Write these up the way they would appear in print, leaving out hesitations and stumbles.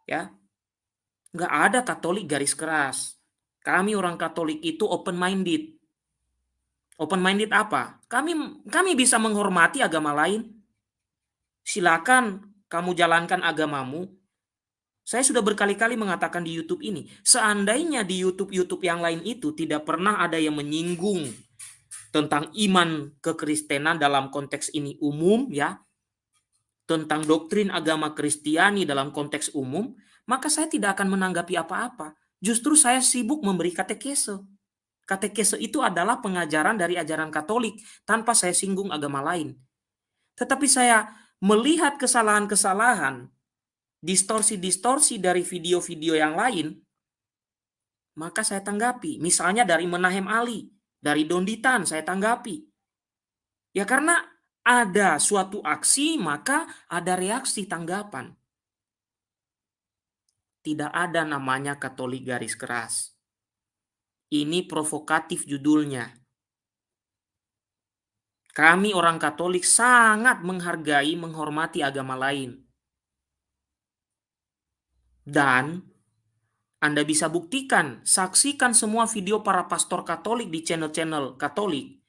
ya. Nggak ada Katolik garis keras. Kami orang Katolik itu open minded. Open minded apa? Kami bisa menghormati agama lain. Silakan kamu jalankan agamamu. Saya sudah berkali-kali mengatakan di YouTube ini, seandainya di YouTube yang lain itu tidak pernah ada yang menyinggung tentang iman kekristenan dalam konteks ini umum, ya, tentang doktrin agama Kristiani dalam konteks umum, maka saya tidak akan menanggapi apa-apa. Justru saya sibuk memberi katekese. Katekese itu adalah pengajaran dari ajaran Katolik tanpa saya singgung agama lain. Tetapi saya melihat kesalahan-kesalahan, distorsi-distorsi dari video-video yang lain, maka saya tanggapi. Misalnya dari Menahem Ali, dari Donditan saya tanggapi. Ya karena ada suatu aksi, maka ada reaksi tanggapan. Tidak ada namanya Katolik garis keras. Ini provokatif judulnya. Kami orang Katolik sangat menghargai, menghormati agama lain. Dan Anda bisa buktikan, saksikan semua video para pastor Katolik di channel-channel Katolik.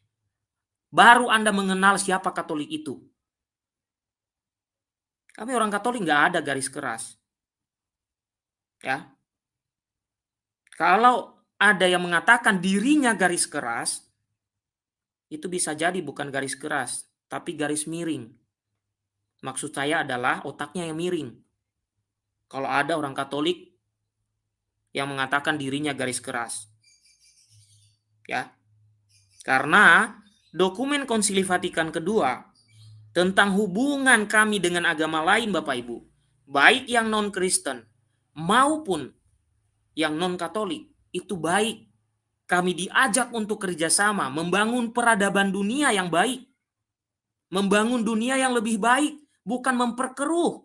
Baru Anda mengenal siapa Katolik itu. Kami orang Katolik nggak ada garis keras. Ya. Kalau ada yang mengatakan dirinya garis keras, itu bisa jadi bukan garis keras, tapi garis miring. Maksud saya adalah otaknya yang miring. Kalau ada orang Katolik yang mengatakan dirinya garis keras. Ya. Karena dokumen Konsili Vatikan kedua tentang hubungan kami dengan agama lain, Bapak Ibu, baik yang non-Kristen maupun yang non-Katolik, itu baik. Kami diajak untuk kerjasama, membangun peradaban dunia yang baik. Membangun dunia yang lebih baik, bukan memperkeruh,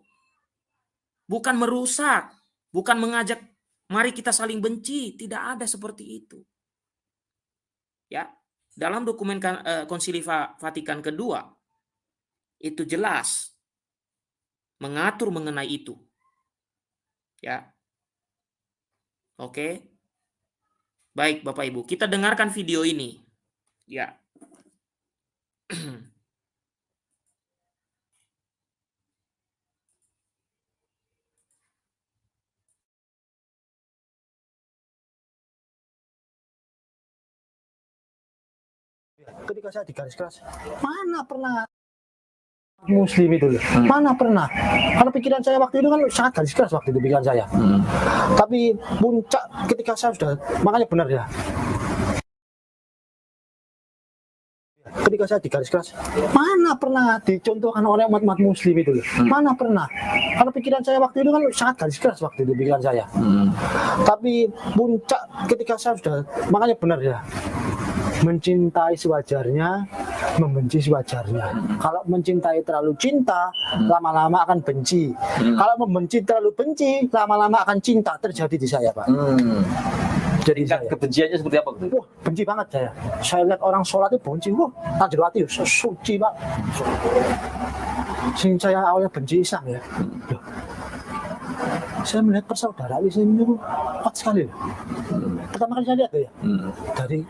bukan merusak, bukan mengajak mari kita saling benci. Tidak ada seperti itu. Ya, dalam dokumen Konsili Vatikan kedua, itu jelas mengatur mengenai itu. Ya. Oke. Baik, Bapak Ibu, kita dengarkan video ini. Ya. Ketika saya digaris keras, mana pernah Muslim itu, mana pernah? Karena pikiran saya waktu itu kan sangat garis keras waktu itu pikiran saya. Tapi puncak ketika saya sudah, makanya benar ya. Ketika saya digaris keras, mana pernah dicontohkan oleh umat Muslim itu, mana pernah? Karena pikiran saya waktu itu kan sangat garis keras waktu itu pikiran saya. Tapi puncak ketika saya sudah, makanya benar ya. Mencintai sewajarnya, membenci sewajarnya. Kalau mencintai terlalu cinta, lama-lama akan benci. Kalau membenci terlalu benci, lama-lama akan cinta. Terjadi di saya, Pak. Jadi saya, kebenciannya seperti apa? Wah, benci banget saya. Saya lihat orang sholat itu benci, wah, tajir hati, suci, Pak. Sing saya awalnya benci Islam ya. Saya melihat persaudaraan Islam itu kuat sekali. Pertama kali saya lihat ya, dari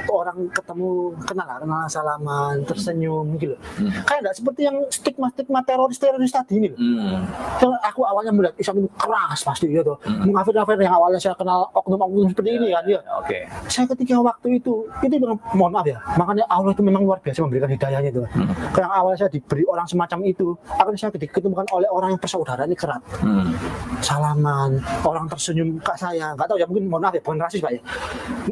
orang ketemu kenal salaman, tersenyum gitu loh. Kayak nggak seperti yang stigma teroris tadi ini loh. Aku awalnya melihat Islam itu keras pasti gitu. Mengafir yang awalnya saya kenal oknum-oknum seperti ini kan ya. Saya ketika waktu itu mohon maaf ya, makanya Allah itu memang luar biasa memberikan hidayahnya itu. Yang awalnya saya diberi orang semacam itu, akhirnya saya diketemukan oleh orang yang persaudaraan ini kerat. Salaman, orang tersenyum ke saya, nggak tahu ya, mungkin mohon maaf ya, bukan rasis Pak ya,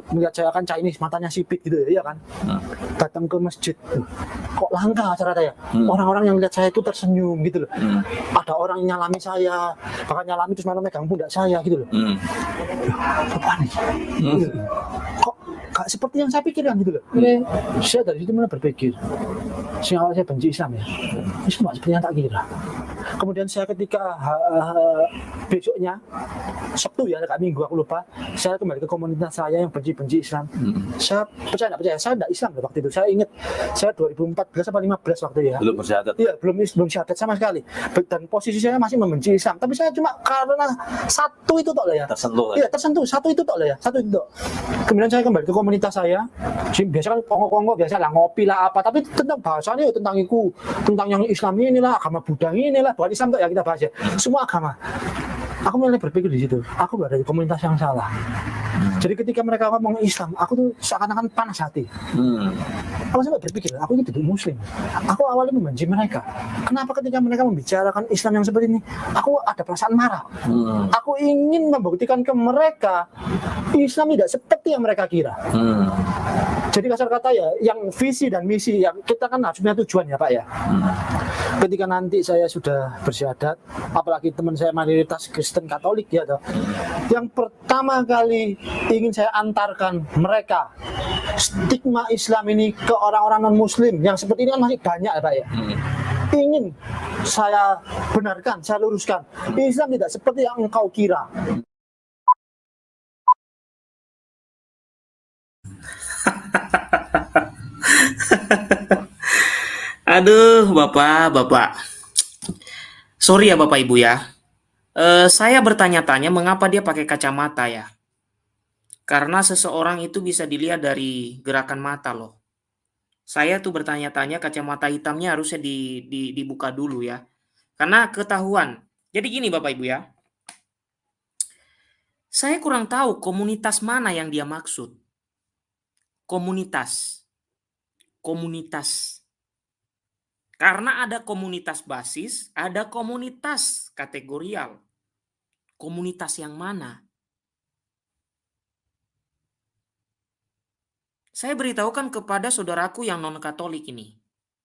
melihat saya kan Chinese, matanya sipit gitu ya kan, datang ke masjid, kok langka cara saya, orang-orang yang lihat saya itu tersenyum gitu loh, ada orang yang nyalami saya, bahkan nyalami terus malah megang pundak saya gitu loh, apa nih, kok gak seperti yang saya pikirkan gitu loh. Saya dari situ mulai berpikir, awalnya saya benci Islam ya, itu gak seperti yang tak kira. Kemudian saya ketika besoknya Sabtu ya, agak Minggu aku lupa, saya kembali ke komunitas saya yang benci Islam. Saya percaya nggak percaya, saya nggak Islam waktu itu. Saya ingat saya 2014 atau 15 waktu ya. Belum bersyahadat. Iya, belum syahadat sama sekali. Dan posisi saya masih membenci Islam. Tapi saya cuma karena satu itu tok lah ya. Tersentuh. Iya, tersentuh. Satu itu tok lah ya. Satu itu tok. Kemudian saya kembali ke komunitas saya. Biasa kan kongko-kongko biasa lah ngopi lah apa. Tapi tentang bahasanya tentang itu, tentang yang Islam inilah, agama Buddha inilah. Bukan Islam tok ya kita bahas ya. Semua agama. Aku mulai berpikir di situ. Aku berada di komunitas yang salah. Jadi ketika mereka ngomong Islam, aku tuh seakan-akan panas hati. Aku sempat berpikir, aku ini tidak Muslim. Aku awalnya membenci mereka. Kenapa ketika mereka membicarakan Islam yang seperti ini, aku ada perasaan marah. Aku ingin membuktikan ke mereka, Islam tidak seperti yang mereka kira. Jadi kasar kata ya, yang visi dan misi, yang kita kan harus punya tujuan ya Pak ya. Ketika nanti saya sudah bersyahadat, apalagi teman saya mayoritas Kristen Katolik ya toh. Yang pertama kali ingin saya antarkan mereka stigma Islam ini ke orang-orang non-Muslim yang seperti ini kan masih banyak ya Pak ya. Ingin saya benarkan, saya luruskan. Islam tidak seperti yang engkau kira. Aduh, Bapak. Sorry ya Bapak Ibu ya. Saya bertanya-tanya mengapa dia pakai kacamata ya. Karena seseorang itu bisa dilihat dari gerakan mata loh. Saya tuh bertanya-tanya kacamata hitamnya harusnya dibuka dulu ya. Karena ketahuan. Jadi gini Bapak Ibu ya. Saya kurang tahu komunitas mana yang dia maksud. Komunitas. Karena ada komunitas basis, ada komunitas kategorial. Komunitas yang mana? Saya beritahukan kepada saudaraku yang non-Katolik ini.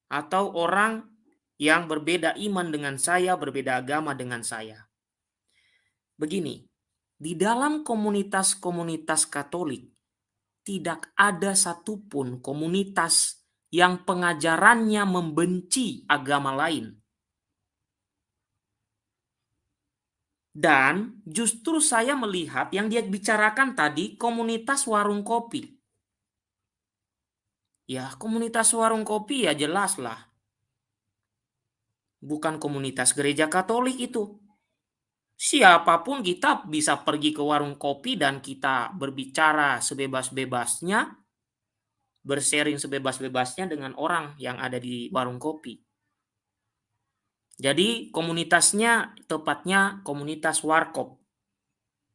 Atau orang yang berbeda iman dengan saya, berbeda agama dengan saya. Begini, di dalam komunitas-komunitas Katolik, tidak ada satupun komunitas yang pengajarannya membenci agama lain. Dan justru saya melihat yang dia bicarakan tadi komunitas warung kopi. Ya, komunitas warung kopi ya jelas lah. Bukan komunitas gereja Katolik itu. Siapapun kita bisa pergi ke warung kopi dan kita berbicara sebebas-bebasnya, bersharing sebebas-bebasnya dengan orang yang ada di warung kopi. Jadi komunitasnya tepatnya komunitas warkop.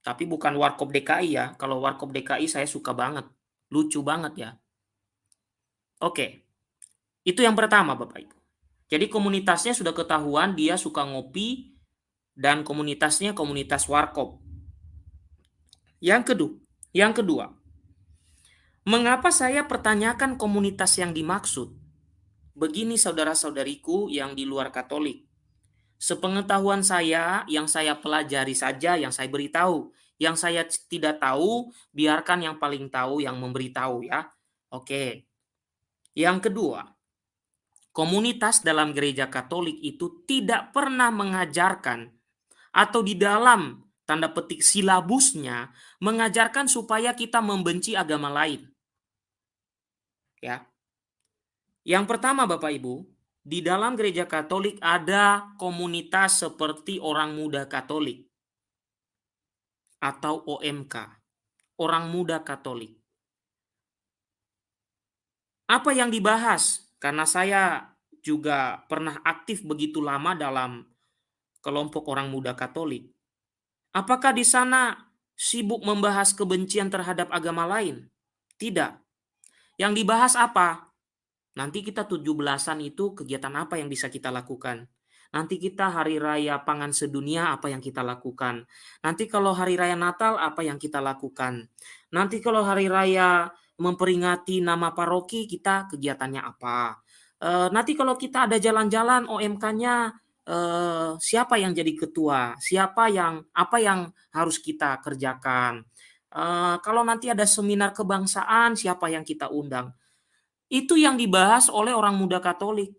Tapi bukan warkop DKI ya. Kalau warkop DKI saya suka banget. Lucu banget ya. Oke. Itu yang pertama Bapak Ibu. Jadi komunitasnya sudah ketahuan dia suka ngopi dan komunitasnya komunitas warkop. Yang kedua. Mengapa saya pertanyakan komunitas yang dimaksud? Begini saudara-saudariku yang di luar Katolik. Sepengetahuan saya, yang saya pelajari saja, yang saya beritahu. Yang saya tidak tahu, biarkan yang paling tahu yang memberitahu ya. Oke. Yang kedua, komunitas dalam gereja Katolik itu tidak pernah mengajarkan atau di dalam tanda petik silabusnya mengajarkan supaya kita membenci agama lain. Ya. Yang pertama Bapak Ibu, di dalam gereja Katolik ada komunitas seperti Orang Muda Katolik atau OMK, Orang Muda Katolik. Apa yang dibahas? Karena saya juga pernah aktif begitu lama dalam kelompok Orang Muda Katolik. Apakah di sana sibuk membahas kebencian terhadap agama lain? Tidak. Yang dibahas apa? Nanti kita 17-an itu kegiatan apa yang bisa kita lakukan? Nanti kita hari raya pangan sedunia apa yang kita lakukan? Nanti kalau hari raya Natal apa yang kita lakukan? Nanti kalau hari raya memperingati nama paroki kita kegiatannya apa? Nanti kalau kita ada jalan-jalan OMK-nya siapa yang jadi ketua? Apa yang harus kita kerjakan? Kalau nanti ada seminar kebangsaan siapa yang kita undang? Itu yang dibahas oleh Orang Muda Katolik.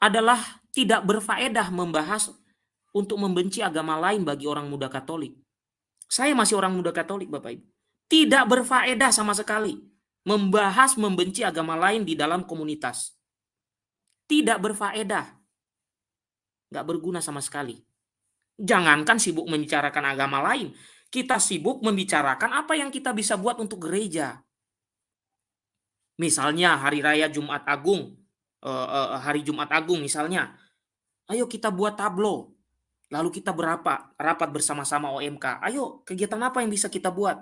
Adalah tidak berfaedah membahas untuk membenci agama lain bagi orang muda Katolik. Saya masih orang muda Katolik, Bapak Ibu. Tidak berfaedah sama sekali membahas membenci agama lain di dalam komunitas. Tidak berfaedah. Nggak berguna sama sekali. Jangankan sibuk membicarakan agama lain, kita sibuk membicarakan apa yang kita bisa buat untuk gereja. Misalnya hari raya Jumat Agung, hari Jumat Agung misalnya, ayo kita buat tablo, lalu kita rapat bersama-sama OMK. Ayo, kegiatan apa yang bisa kita buat?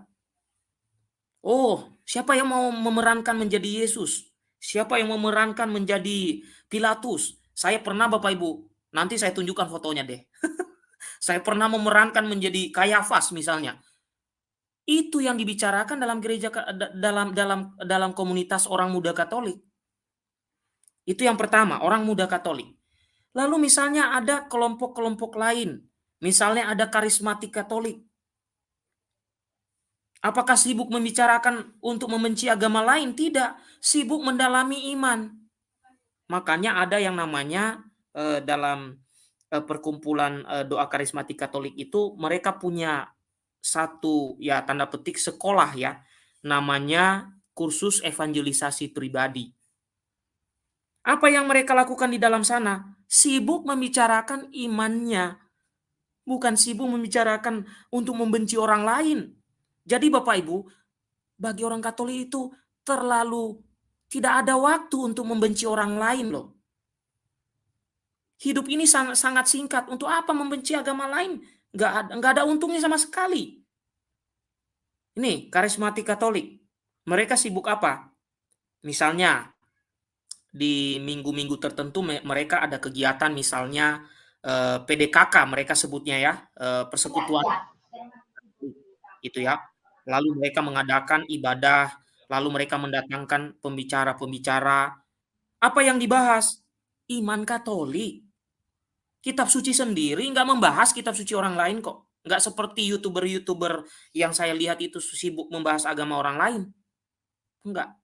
Oh, siapa yang mau memerankan menjadi Yesus? Siapa yang memerankan menjadi Pilatus? Saya pernah, Bapak Ibu, nanti saya tunjukkan fotonya deh. Saya pernah memerankan menjadi Kayafas misalnya. Itu yang dibicarakan dalam gereja, dalam komunitas orang muda Katolik. Itu yang pertama, orang muda Katolik. Lalu misalnya ada kelompok-kelompok lain. Misalnya ada karismatik Katolik. Apakah sibuk membicarakan untuk membenci agama lain? Tidak. Sibuk mendalami iman. Makanya ada yang namanya dalam perkumpulan doa karismatik Katolik itu, mereka punya satu, ya tanda petik, sekolah ya. Namanya kursus evangelisasi pribadi. Apa yang mereka lakukan di dalam sana? Sibuk membicarakan imannya. Bukan sibuk membicarakan untuk membenci orang lain. Jadi Bapak Ibu, bagi orang Katolik itu terlalu tidak ada waktu untuk membenci orang lain loh. Hidup ini sangat singkat. Untuk apa membenci agama lain? Nggak ada untungnya sama sekali. Ini karismatik Katolik. Mereka sibuk apa? Misalnya di minggu-minggu tertentu mereka ada kegiatan, misalnya PDKK mereka sebutnya ya, persekutuan itu ya. Lalu mereka mengadakan ibadah, lalu mereka mendatangkan pembicara-pembicara. Apa yang dibahas? Iman Katolik. Kitab suci sendiri, nggak membahas kitab suci orang lain kok. Nggak seperti YouTuber-YouTuber yang saya lihat itu sibuk membahas agama orang lain. Enggak.